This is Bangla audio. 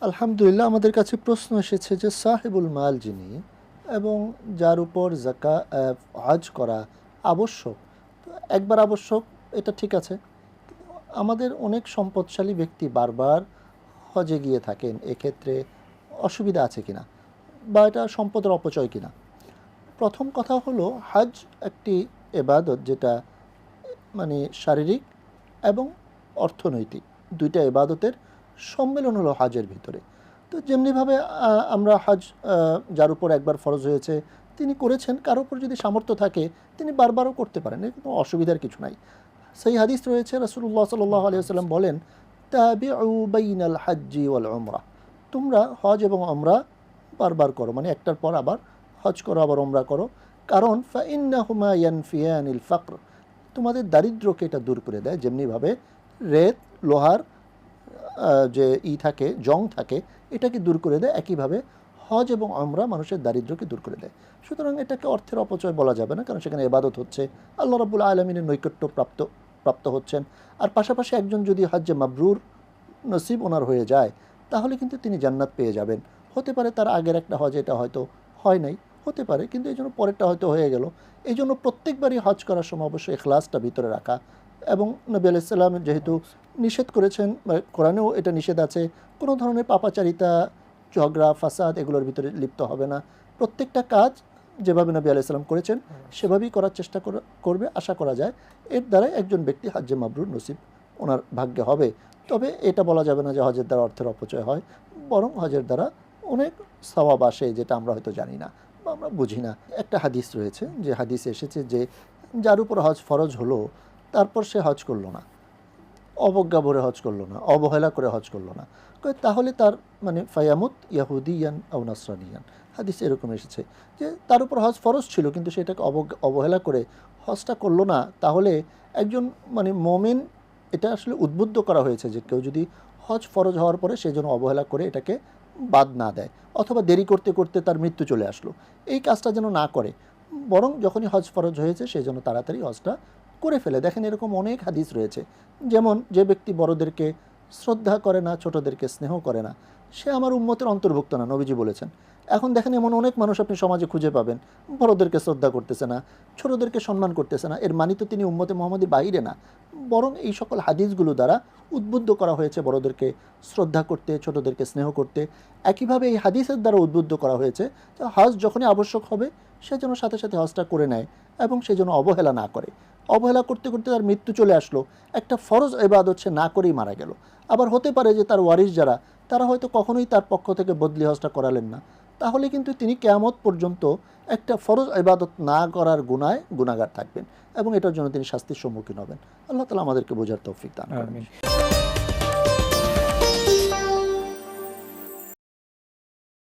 আলহামদুলিল্লাহ, আমাদের কাছে প্রশ্ন এসেছে যে সাহেবুল মাল যিনি এবং যার উপর হজ করা আবশ্যক, তো একবার আবশ্যক এটা ঠিক আছে। আমাদের অনেক সম্পদশালী ব্যক্তি বারবার হজে গিয়ে থাকেন, এক্ষেত্রে অসুবিধা আছে কিনা বা এটা সম্পদের অপচয় কিনা। প্রথম কথা হলো, হজ একটি এবাদত যেটা মানে শারীরিক এবং অর্থনৈতিক দুইটা ইবাদতের সম্মেলন হলো হজের ভিতরে। তো যেমনিভাবে আমরা হজ যার উপর একবার ফরজ হয়েছে তিনি করেছেন, কারো উপর যদি সামর্থ্য থাকে তিনি বারবারও করতে পারেন, এর কোনো অসুবিধার কিছু নাই। সেই হাদিস রয়েছে, রাসূলুল্লাহ সাল্লাল্লাহু আলাইহি ওয়াসাল্লাম বলেন, তাবিউ বাইনাল হাজ্জি ওয়াল উমরা, তোমরা হজ এবং উমরা বারবার করো, মানে একটার পর আবার হজ করো আবার উমরা করো। কারণ ফাইন্নাহুমা ইয়ানফিয়ানিল ফাকর, তোমাদের দারিদ্র্যকে এটা দূর করে দেয়। যেমনিভাবে রেত লোহার যে থাকে জং থাকে, এটাকে দূর করে দেয়, একইভাবে হজ এবং উমরা মানুষের দারিদ্র্যকে দূর করে দেয়। সুতরাং এটাকে অর্থের অপচয় বলা যাবে না, কারণ সেখানে ইবাদত হচ্ছে, আল্লাহ রাব্বুল আলামিনের নৈকট্য প্রাপ্ত হচ্ছেন। আর পাশাপাশি একজন যদি হজ্জে মাবরুর নসিব ওনার হয়ে যায়, তাহলে কিন্তু তিনি জান্নাত পেয়ে যাবেন। হতে পারে তার আগের একটা হজ এটা হয়তো হয় নাই, হতে পারে, কিন্তু এই জন্য পরেরটা হয়তো হয়ে গেল। এই জন্য প্রত্যেকবারই হজ করার সময় অবশ্যই ইখলাসটা ভিতরে রাখা। এবং নবী আলাইহিস সালাম যেহেতু নিষেধ করেছেন, কোরআনেও এটা নিষেধ আছে, কোনো ধরনের পাপাচারিতা, ঝগড়া, ফাসাদ এগুলোর ভিতরে লিপ্ত হবে না। প্রত্যেকটা কাজ যেভাবে নবী আলাইহিস সালাম করেছেন সেভাবেই করার চেষ্টা করবে। আশা করা যায় এর দ্বারাই একজন ব্যক্তি হজ্জে মাবরুর নসিব ওনার ভাগ্যে হবে। তবে এটা বলা যাবে না যে হজের দ্বারা অর্থের অপচয় হয়, বরং হজের দ্বারা অনেক সওয়াব আসে, যেটা আমরা হয়তো জানি না বা আমরা বুঝি না। একটা হাদিস রয়েছে, যে হাদিসে এসেছে যে যার উপর হজ ফরজ হলো তারপর সে হজ করলো না, অবজ্ঞা ভরে হজ করলো না, অবহেলা করে হজ করলো না, তাহলে তার মানে ফায়ামুত ইয়াহুদিয়ান আও নাসরানিয়ান, হাদিস এরকম এসেছে যে তার উপর হজ ফরজ ছিল কিন্তু সেটাকে অবহেলা করে হজটা করলো না, তাহলে একজন মানে মোমেন, এটা আসলে উদ্বুদ্ধ করা হয়েছে যে কেউ যদি হজ ফরজ হওয়ার পরে সে যেন অবহেলা করে এটাকে বাদ না দেয়, অথবা দেরি করতে করতে তার মৃত্যু চলে আসলো, এই কাজটা যেন না করে, বরং যখনই হজ ফরজ হয়েছে সে যেন তাড়াতাড়ি হজটা করে ফেলে। দেখেন এরকম অনেক হাদিস রয়েছে, যেমন যে ব্যক্তি বড়দেরকে শ্রদ্ধা করে না, ছোটদেরকে স্নেহ করে না, সে আমার উম্মতের অন্তর্ভুক্ত না, নবীজি বলেছেন। এখন দেখেন এমন অনেক মানুষ আপনি সমাজে খুঁজে পাবেন, বড়দেরকে শ্রদ্ধা করতেছে না, ছোটদেরকে সম্মান করতেছে না, এর মানে তো তিনি উম্মতে মুহাম্মদীর বাইরে না। বরং এই সকল হাদিসগুলো দ্বারা উদ্বুদ্ধ করা হয়েছে বড়দেরকে শ্রদ্ধা করতে, ছোটদেরকে স্নেহ করতে। একইভাবে এই হাদিসের দ্বারা উদ্বুদ্ধ করা হয়েছে যে হজ যখনই আবশ্যক হবে সে যেন সাথে সাথে হজটা করে নেয় এবং সে যেন অবহেলা না করে। অবহেলা করতে করতে তার মৃত্যু চলে আসলো, একটা ফরজ ইবাদত সে না করেই মারা গেল। আবার হতে পারে যে তার ওয়ারিস যারা, তারা হয়তো কখনোই তার পক্ষ থেকে বদলি হজটা করালেন না, তাহলে কিন্তু তিনি কিয়ামত পর্যন্ত একটা ফরজ ইবাদত না করার গুনাহগার থাকবেন এবং এটার জন্য তিনি শাস্তির সম্মুখীন হবেন। আল্লাহ তাআলা আমাদেরকে বোঝার তৌফিক দান করেন।